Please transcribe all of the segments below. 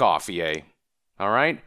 off, EA. Alright?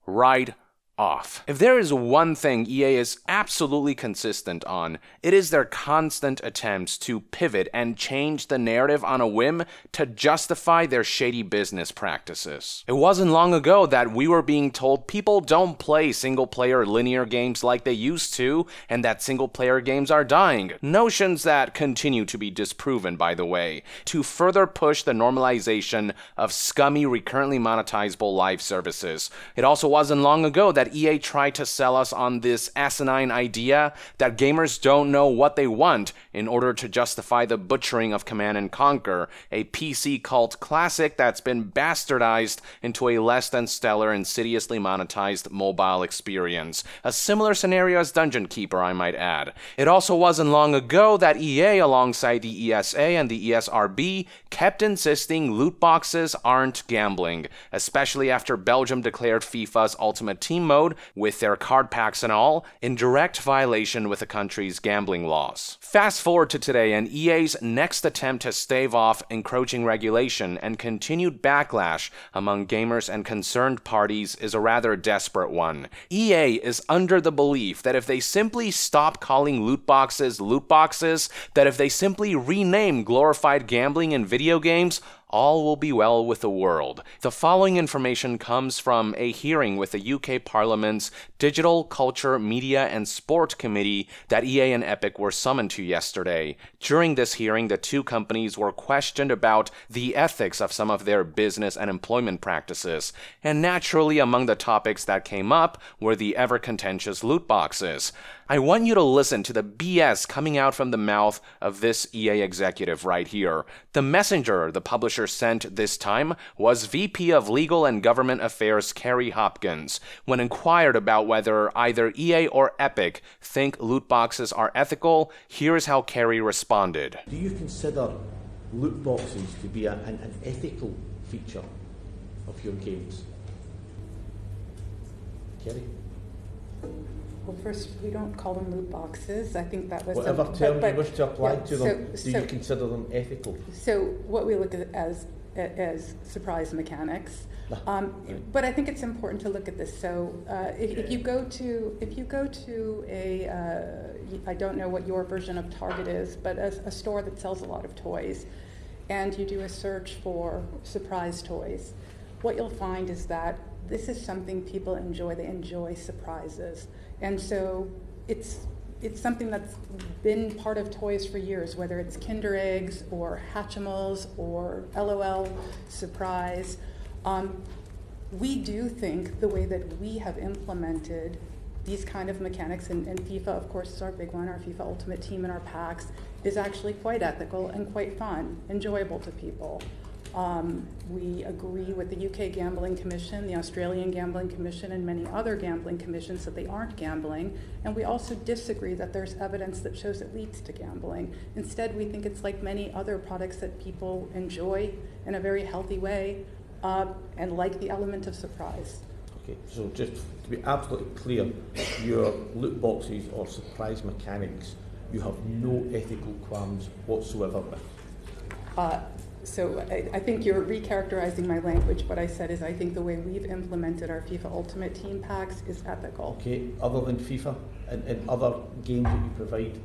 Right off. If there is one thing EA is absolutely consistent on, it is their constant attempts to pivot and change the narrative on a whim to justify their shady business practices. It wasn't long ago that we were being told people don't play single-player linear games like they used to, and that single-player games are dying. Notions that continue to be disproven, by the way, to further push the normalization of scummy, recurrently monetizable live services. It also wasn't long ago that EA tried to sell us on this asinine idea that gamers don't know what they want in order to justify the butchering of Command & Conquer, a PC cult classic that's been bastardized into a less than stellar, insidiously monetized mobile experience. A similar scenario as Dungeon Keeper, I might add. It also wasn't long ago that EA, alongside the ESA and the ESRB, kept insisting loot boxes aren't gambling, especially after Belgium declared FIFA's Ultimate Team mode, with their card packs and all, in direct violation with the country's gambling laws. Fast forward to today, and EA's next attempt to stave off encroaching regulation and continued backlash among gamers and concerned parties is a rather desperate one. EA is under the belief that if they simply stop calling loot boxes, that if they simply rename glorified gambling in video games, all will be well with the world. The following information comes from a hearing with the UK Parliament's Digital, Culture, Media and Sport Committee that EA and Epic were summoned to yesterday. During this hearing, the two companies were questioned about the ethics of some of their business and employment practices, and naturally among the topics that came up were the ever-contentious loot boxes. I want you to listen to the BS coming out from the mouth of this EA executive right here. The messenger the publisher sent this time was VP of Legal and Government Affairs Kerry Hopkins. When inquired about whether either EA or Epic think loot boxes are ethical, here's how Kerry responded. Do you consider loot boxes to be an ethical feature of your games? Kerry? Well, first, we don't call them loot boxes. I think that was... Whatever term you wish to apply to them, do you consider them ethical? So what we look at as surprise mechanics. But I think it's important to look at this. So if you go to a I don't know what your version of Target is, but a store that sells a lot of toys, and you do a search for surprise toys, what you'll find is that this is something people enjoy. They enjoy surprises. And so it's something that's been part of toys for years, whether it's Kinder Eggs or Hatchimals or LOL Surprise. We do think the way that we have implemented these kind of mechanics, and FIFA, of course, is our big one, our FIFA Ultimate Team and our packs, is actually quite ethical and quite fun, enjoyable to people. We agree with the UK Gambling Commission, the Australian Gambling Commission, and many other gambling commissions that they aren't gambling, and we also disagree that there's evidence that shows it leads to gambling. Instead, we think it's like many other products that people enjoy in a very healthy way, and like the element of surprise. Okay, so just to be absolutely clear, your loot boxes or surprise mechanics, you have no ethical qualms whatsoever with? So I think you're recharacterizing my language. What I said is I think the way we've implemented our FIFA Ultimate Team packs is ethical. Okay, other than FIFA, and other games that you provide,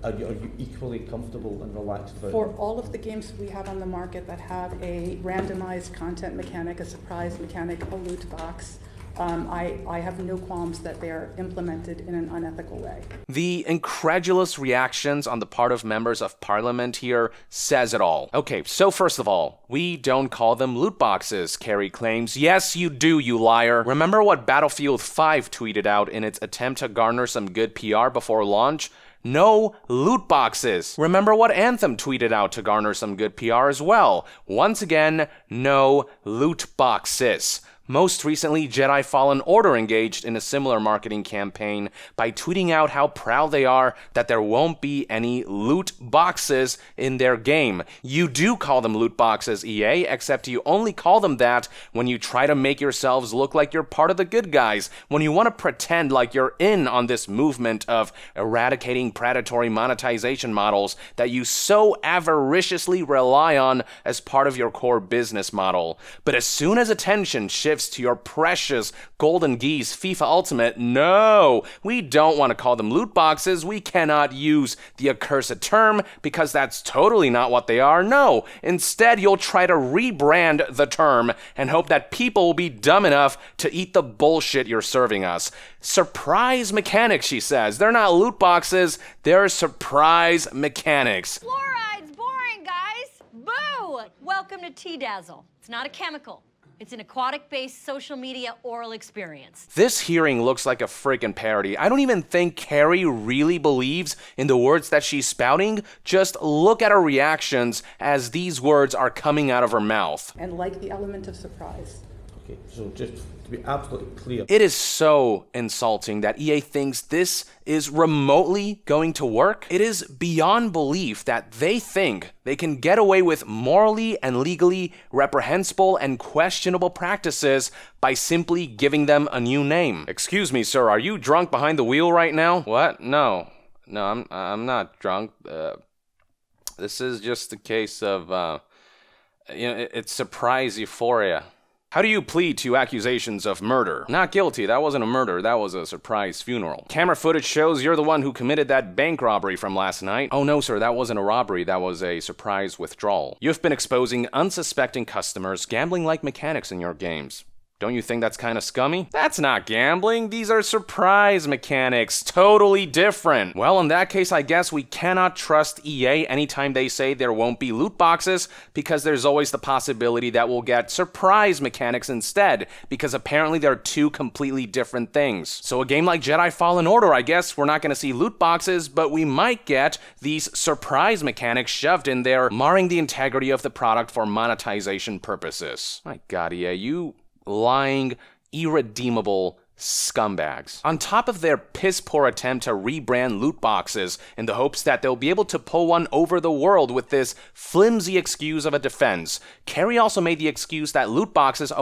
are you equally comfortable and relaxed about For them? all of the games we have on the market that have a randomized content mechanic, a surprise mechanic, a loot box, I have no qualms that they are implemented in an unethical way. The incredulous reactions on the part of members of parliament here says it all. Okay, so first of all, we don't call them loot boxes, Kerry claims. Yes, you do, you liar. Remember what Battlefield 5 tweeted out in its attempt to garner some good PR before launch? No loot boxes. Remember what Anthem tweeted out to garner some good PR as well? Once again, no loot boxes. Most recently, Jedi Fallen Order engaged in a similar marketing campaign by tweeting out how proud they are that there won't be any loot boxes in their game. You do call them loot boxes, EA, except you only call them that when you try to make yourselves look like you're part of the good guys, when you want to pretend like you're in on this movement of eradicating predatory monetization models that you so avariciously rely on as part of your core business model. But as soon as attention shifts to your precious golden geese FIFA Ultimate, no, we don't want to call them loot boxes. We cannot use the accursed term because that's totally not what they are. No, instead you'll try to rebrand the term and hope that people will be dumb enough to eat the bullshit you're serving us. Surprise mechanics, she says. They're not loot boxes, they're surprise mechanics. Fluoride's boring, guys. Boo! Welcome to T-Dazzle. It's not a chemical. It's an aquatic-based social media oral experience. This hearing looks like a friggin' parody. I don't even think Carrie really believes in the words that she's spouting. Just look at her reactions as these words are coming out of her mouth. And like the element of surprise. Okay, so just to be absolutely clear. It is so insulting that EA thinks this is remotely going to work. It is beyond belief that they think they can get away with morally and legally reprehensible and questionable practices by simply giving them a new name. Excuse me, sir, are you drunk behind the wheel right now? What? No, I'm not drunk. This is just a case of, it's surprise euphoria. How do you plead to accusations of murder? Not guilty, that wasn't a murder, that was a surprise funeral. Camera footage shows you're the one who committed that bank robbery from last night. Oh no sir, that wasn't a robbery, that was a surprise withdrawal. You've been exposing unsuspecting customers gambling like mechanics in your games. Don't you think that's kind of scummy? That's not gambling. These are surprise mechanics. Totally different. Well, in that case, I guess we cannot trust EA anytime they say there won't be loot boxes, because there's always the possibility that we'll get surprise mechanics instead, because apparently they're two completely different things. So a game like Jedi Fallen Order, I guess we're not going to see loot boxes, but we might get these surprise mechanics shoved in there, marring the integrity of the product for monetization purposes. My God, EA, you lying, irredeemable scumbags. On top of their piss-poor attempt to rebrand loot boxes in the hopes that they'll be able to pull one over the world with this flimsy excuse of a defense, Carrie also made the excuse that loot boxes,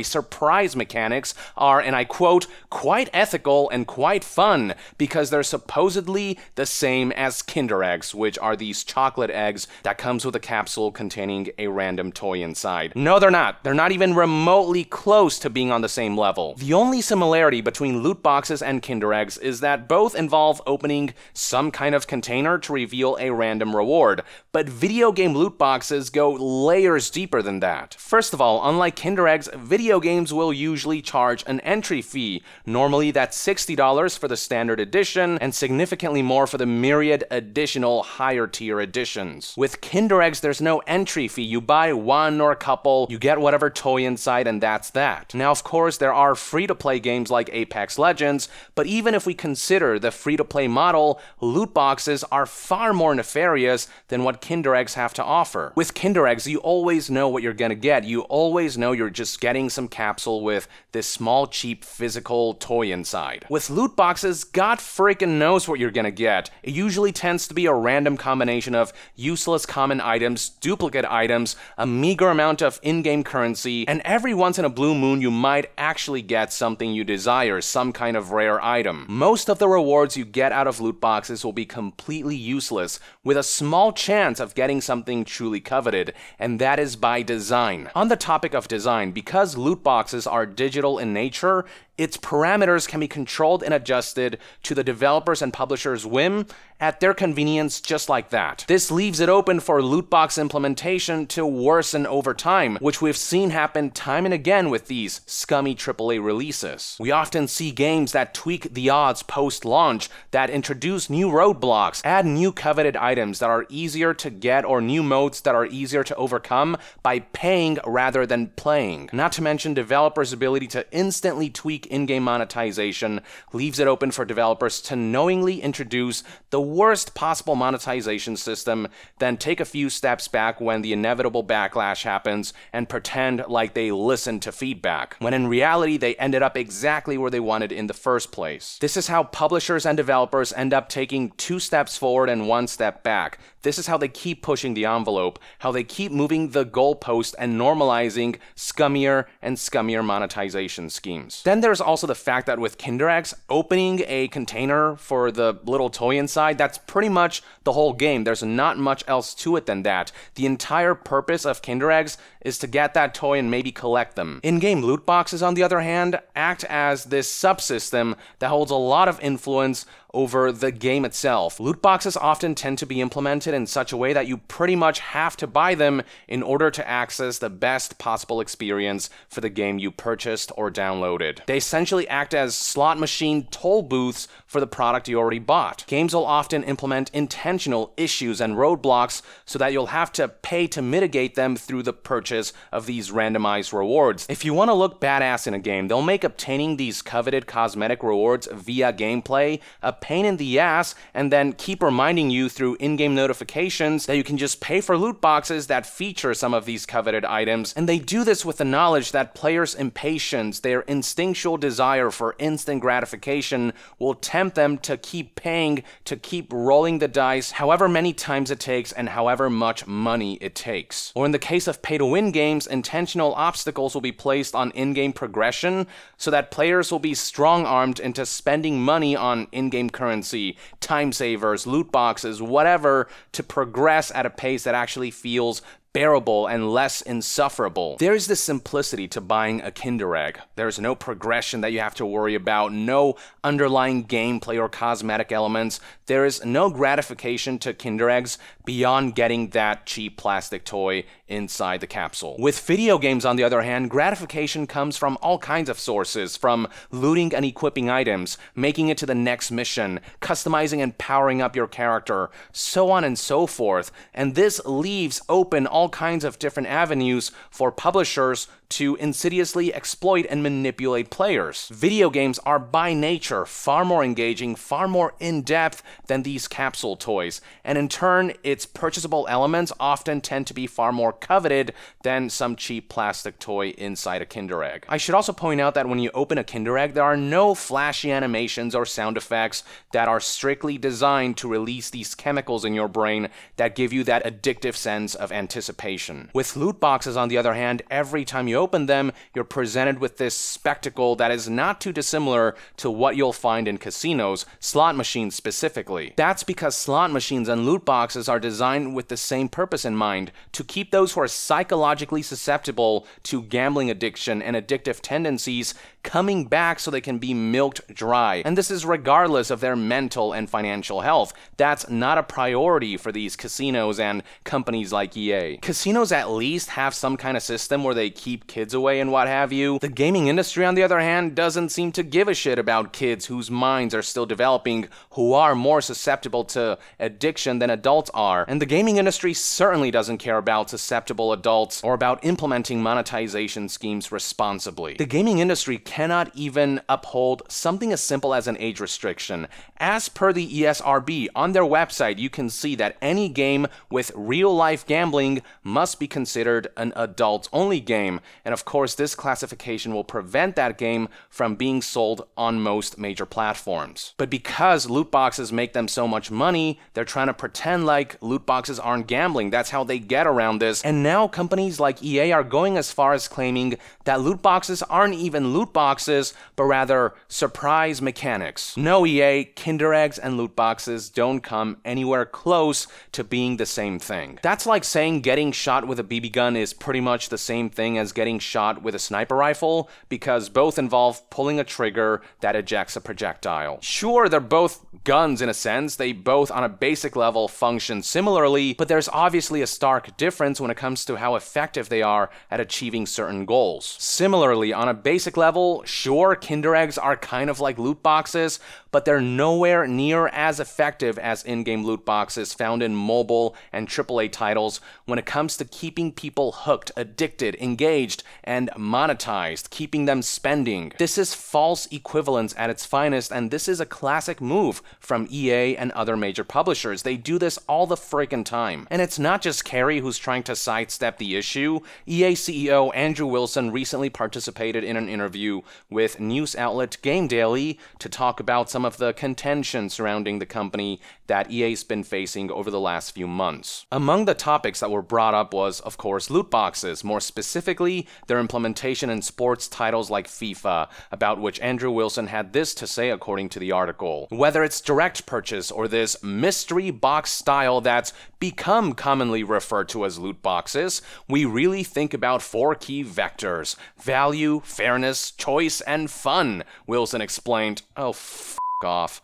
surprise mechanics are, and I quote, quite ethical and quite fun because they're supposedly the same as Kinder Eggs, which are these chocolate eggs that comes with a capsule containing a random toy inside. No, they're not. They're not even remotely close to being on the same level. The only similarity between loot boxes and Kinder Eggs is that both involve opening some kind of container to reveal a random reward, but video game loot boxes go layers deeper than that. First of all, unlike Kinder Eggs, video games will usually charge an entry fee. Normally that's $60 for the standard edition and significantly more for the myriad additional higher tier editions. With Kinder Eggs, there's no entry fee. You buy one or a couple, you get whatever toy inside, and that's that. Now, of course, there are free-to-play games like Apex Legends, but even if we consider the free-to-play model, loot boxes are far more nefarious than what Kinder Eggs have to offer. With Kinder Eggs, you always know what you're gonna get. You always know you're just getting some capsule with this small, cheap, physical toy inside. With loot boxes, God freaking knows what you're gonna get. It usually tends to be a random combination of useless common items, duplicate items, a meager amount of in-game currency, and every once in a blue moon you might actually get something you desire, some kind of rare item. Most of the rewards you get out of loot boxes will be completely useless, with a small chance of getting something truly coveted, and that is by design. On the topic of design, because loot boxes are digital in nature, its parameters can be controlled and adjusted to the developers and publishers' whim at their convenience, just like that. This leaves it open for loot box implementation to worsen over time, which we've seen happen time and again with these scummy AAA releases. We often see games that tweak the odds post-launch, that introduce new roadblocks, add new coveted items that are easier to get, or new modes that are easier to overcome by paying rather than playing. Not to mention developers' ability to instantly tweak weak in-game monetization leaves it open for developers to knowingly introduce the worst possible monetization system, then take a few steps back when the inevitable backlash happens and pretend like they listened to feedback, when in reality they ended up exactly where they wanted in the first place. This is how publishers and developers end up taking 2 steps forward and 1 step back. This is how they keep pushing the envelope, how they keep moving the goalpost and normalizing scummier and scummier monetization schemes. Then there's also the fact that with Kinder Eggs, opening a container for the little toy inside, that's pretty much the whole game. There's not much else to it than that. The entire purpose of Kinder Eggs is to get that toy and maybe collect them. In-game loot boxes, on the other hand, act as this subsystem that holds a lot of influence over the game itself. Loot boxes often tend to be implemented in such a way that you pretty much have to buy them in order to access the best possible experience for the game you purchased or downloaded. They essentially act as slot machine toll booths for the product you already bought. Games will often implement intentional issues and roadblocks so that you'll have to pay to mitigate them through the purchase of these randomized rewards. If you want to look badass in a game, they'll make obtaining these coveted cosmetic rewards via gameplay a pain in the ass, and then keep reminding you through in-game notifications that you can just pay for loot boxes that feature some of these coveted items. And they do this with the knowledge that players' impatience, their instinctual desire for instant gratification, will tempt them to keep paying, to keep rolling the dice however many times it takes and however much money it takes. Or in the case of pay-to-win games, intentional obstacles will be placed on in-game progression so that players will be strong-armed into spending money on in-game currency, time savers, loot boxes, whatever, to progress at a pace that actually feels bearable and less insufferable. There's this simplicity to buying a Kinder Egg. There's no progression that you have to worry about, no underlying gameplay or cosmetic elements. There is no gratification to Kinder Eggs beyond getting that cheap plastic toy inside the capsule. With video games, on the other hand, gratification comes from all kinds of sources, from looting and equipping items, making it to the next mission, customizing and powering up your character, so on and so forth. And this leaves open all kinds of different avenues for publishers to insidiously exploit and manipulate players. Video games are by nature far more engaging, far more in-depth than these capsule toys, and in turn, its purchasable elements often tend to be far more coveted than some cheap plastic toy inside a Kinder Egg. I should also point out that when you open a Kinder Egg, there are no flashy animations or sound effects that are strictly designed to release these chemicals in your brain that give you that addictive sense of anticipation. With loot boxes, on the other hand, every time you open them, you're presented with this spectacle that is not too dissimilar to what you'll find in casinos, slot machines specifically. That's because slot machines and loot boxes are designed with the same purpose in mind, to keep those who are psychologically susceptible to gambling addiction and addictive tendencies coming back so they can be milked dry. And this is regardless of their mental and financial health. That's not a priority for these casinos and companies like EA. Casinos at least have some kind of system where they keep kids away and what have you. The gaming industry, on the other hand, doesn't seem to give a shit about kids whose minds are still developing, who are more susceptible to addiction than adults are. And the gaming industry certainly doesn't care about susceptible adults or about implementing monetization schemes responsibly. The gaming industry cannot even uphold something as simple as an age restriction. As per the ESRB, on their website, you can see that any game with real-life gambling must be considered an adults-only game, and of course this classification will prevent that game from being sold on most major platforms. But because loot boxes make them so much money, they're trying to pretend like loot boxes aren't gambling. That's how they get around this, and now companies like EA are going as far as claiming that loot boxes aren't even loot boxes, but rather surprise mechanics. No, EA, Kinder Eggs and loot boxes don't come anywhere close to being the same thing. That's like saying getting shot with a BB gun is pretty much the same thing as getting shot with a sniper rifle, because both involve pulling a trigger that ejects a projectile. Sure, they're both guns in a sense, they both on a basic level function similarly, but there's obviously a stark difference when it comes to how effective they are at achieving certain goals. Similarly, on a basic level, sure, Kinder Eggs are kind of like loot boxes, but they're nowhere near as effective as in-game loot boxes found in mobile and AAA titles when it it comes to keeping people hooked, addicted, engaged, and monetized, keeping them spending. This is false equivalence at its finest, and this is a classic move from EA and other major publishers. They do this all the friggin' time. And it's not just Kerry who's trying to sidestep the issue. EA CEO Andrew Wilson recently participated in an interview with news outlet Game Daily to talk about some of the contention surrounding the company that EA's been facing over the last few months. Among the topics that were brought up was, of course, loot boxes, more specifically, their implementation in sports titles like FIFA, about which Andrew Wilson had this to say according to the article. Whether it's direct purchase or this mystery box style that's become commonly referred to as loot boxes, we really think about 4 key vectors: value, fairness, choice, and fun, Wilson explained. Oh, f*** off.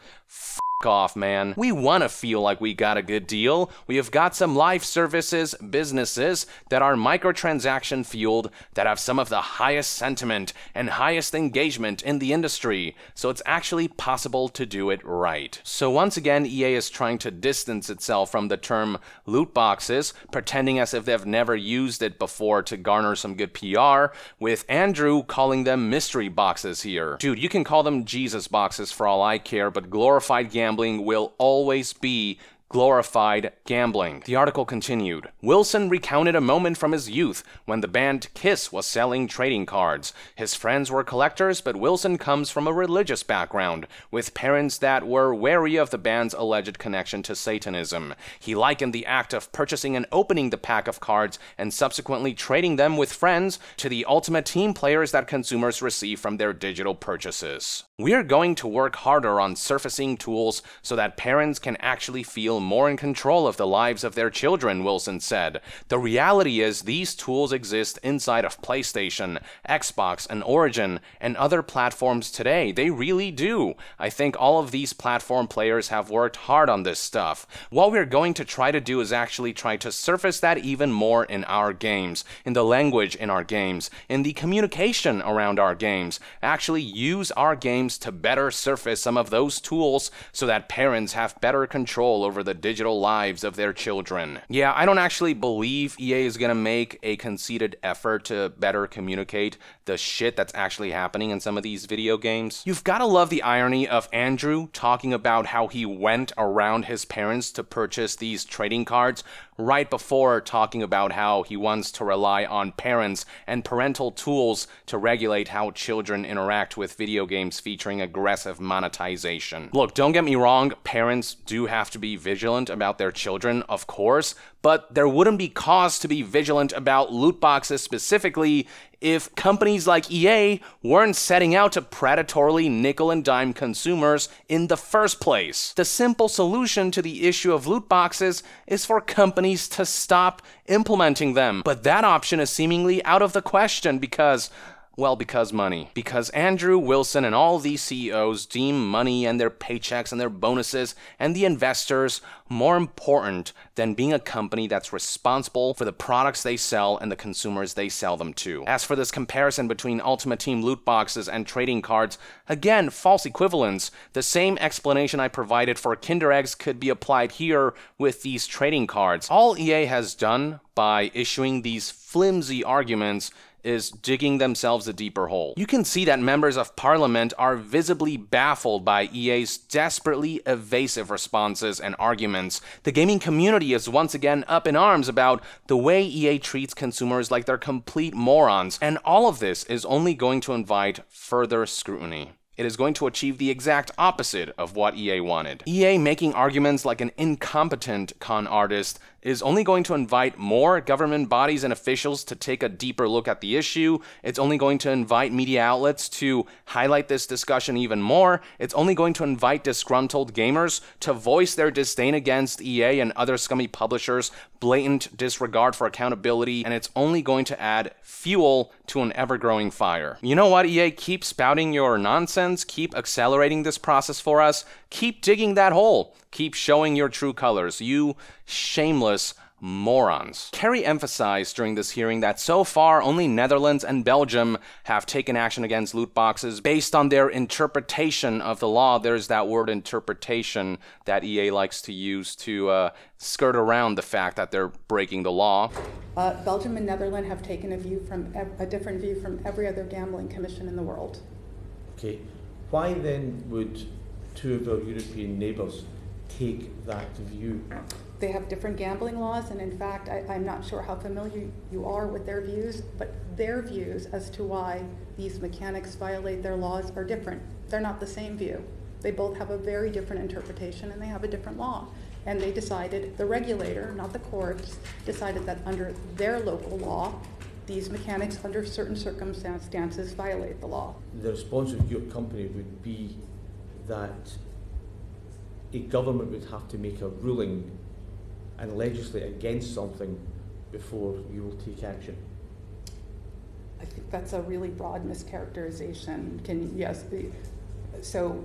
Off, man. We want to feel like we got a good deal. We have got some live services, businesses that are microtransaction fueled, that have some of the highest sentiment and highest engagement in the industry, so it's actually possible to do it right. So once again, EA is trying to distance itself from the term loot boxes, pretending as if they've never used it before to garner some good PR, with Andrew calling them mystery boxes here. Dude, you can call them Jesus boxes for all I care, but glorified gambling will always be glorified gambling. The article continued. Wilson recounted a moment from his youth when the band Kiss was selling trading cards. His friends were collectors, but Wilson comes from a religious background, with parents that were wary of the band's alleged connection to Satanism. He likened the act of purchasing and opening the pack of cards and subsequently trading them with friends to the ultimate team players that consumers receive from their digital purchases. We are going to work harder on surfacing tools so that parents can actually feel more in control of the lives of their children, Wilson said. The reality is these tools exist inside of PlayStation, Xbox, and Origin, and other platforms today. They really do. I think all of these platform players have worked hard on this stuff. What we're going to try to do is actually try to surface that even more in our games, in the language in our games, in the communication around our games. Actually use our games to better surface some of those tools so that parents have better control over the digital lives of their children. Yeah, I don't actually believe EA is gonna make a conceited effort to better communicate the shit that's actually happening in some of these video games. You've gotta love the irony of Andrew talking about how he went around his parents to purchase these trading cards right before talking about how he wants to rely on parents and parental tools to regulate how children interact with video games featuring aggressive monetization. Look, don't get me wrong, parents do have to be vigilant about their children, of course, but there wouldn't be cause to be vigilant about loot boxes specifically if companies like EA weren't setting out to predatorily nickel and dime consumers in the first place. The simple solution to the issue of loot boxes is for companies to stop implementing them. But that option is seemingly out of the question because money. Because Andrew Wilson and all these CEOs deem money and their paychecks and their bonuses and the investors more important than being a company that's responsible for the products they sell and the consumers they sell them to. As for this comparison between Ultimate Team loot boxes and trading cards, again, false equivalence. The same explanation I provided for Kinder Eggs could be applied here with these trading cards. All EA has done by issuing these flimsy arguments is digging themselves a deeper hole. You can see that members of parliament are visibly baffled by EA's desperately evasive responses and arguments. The gaming community is once again up in arms about the way EA treats consumers like they're complete morons, and all of this is only going to invite further scrutiny. It is going to achieve the exact opposite of what EA wanted. EA making arguments like an incompetent con artist is only going to invite more government bodies and officials to take a deeper look at the issue. It's only going to invite media outlets to highlight this discussion even more. It's only going to invite disgruntled gamers to voice their disdain against EA and other scummy publishers' blatant disregard for accountability, and it's only going to add fuel to an ever-growing fire. You know what, EA? Keep spouting your nonsense, keep accelerating this process for us, keep digging that hole, keep showing your true colors, you shameless morons. Kerry emphasized during this hearing that so far only Netherlands and Belgium have taken action against loot boxes based on their interpretation of the law. There's that word interpretation that EA likes to use to skirt around the fact that they're breaking the law. Belgium and Netherlands have taken a different view from every other gambling commission in the world. Okay, why then would two of our European neighbours take that view? They have different gambling laws, and in fact, I'm not sure how familiar you are with their views, but their views as to why these mechanics violate their laws are different. They're not the same view. They both have a very different interpretation, and they have a different law. And they decided, the regulator, not the courts, decided that under their local law, these mechanics under certain circumstances violate the law. The response of your company would be that a government would have to make a ruling and legislate against something before you will take action. I think that's a really broad mischaracterization. Yes, so,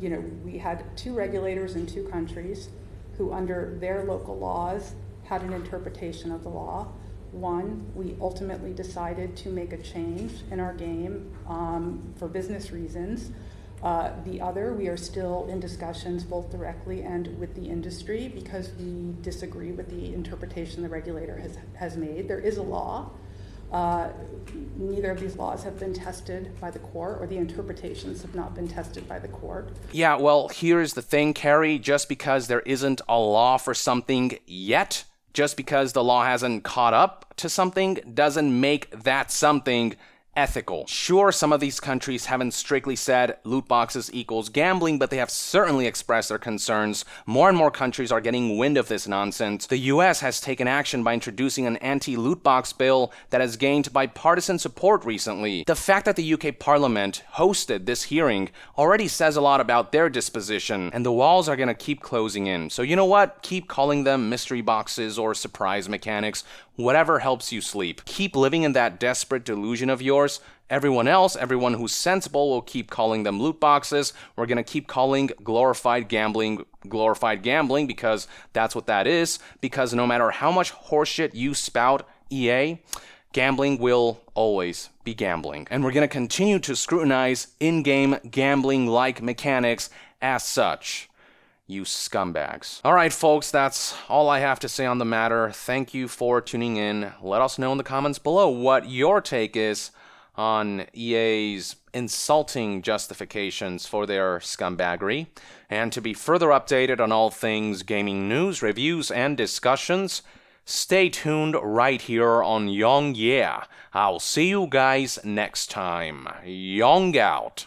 you know, we had two regulators in two countries who under their local laws had an interpretation of the law. One, we ultimately decided to make a change in our game for business reasons. The other, we are still in discussions both directly and with the industry because we disagree with the interpretation the regulator has made. There is a law. Neither of these laws have been tested by the court, or the interpretations have not been tested by the court. Yeah, well, here's the thing, Carrie. Just because there isn't a law for something yet, just because the law hasn't caught up to something, doesn't make that something ethical. Sure, some of these countries haven't strictly said loot boxes equals gambling, but they have certainly expressed their concerns. More and more countries are getting wind of this nonsense. The US has taken action by introducing an anti-loot box bill that has gained bipartisan support recently. The fact that the UK Parliament hosted this hearing already says a lot about their disposition, and the walls are gonna keep closing in. So you know what? Keep calling them mystery boxes or surprise mechanics. Whatever helps you sleep. Keep living in that desperate delusion of yours. Everyone else, everyone who's sensible, will keep calling them loot boxes. We're gonna keep calling glorified gambling because that's what that is. Because no matter how much horseshit you spout, EA, gambling will always be gambling. And we're gonna continue to scrutinize in-game gambling-like mechanics as such. You scumbags. Alright folks, that's all I have to say on the matter. Thank you for tuning in. Let us know in the comments below what your take is on EA's insulting justifications for their scumbaggery. And to be further updated on all things gaming news, reviews, and discussions, stay tuned right here on Young Yeah. I'll see you guys next time. Young out.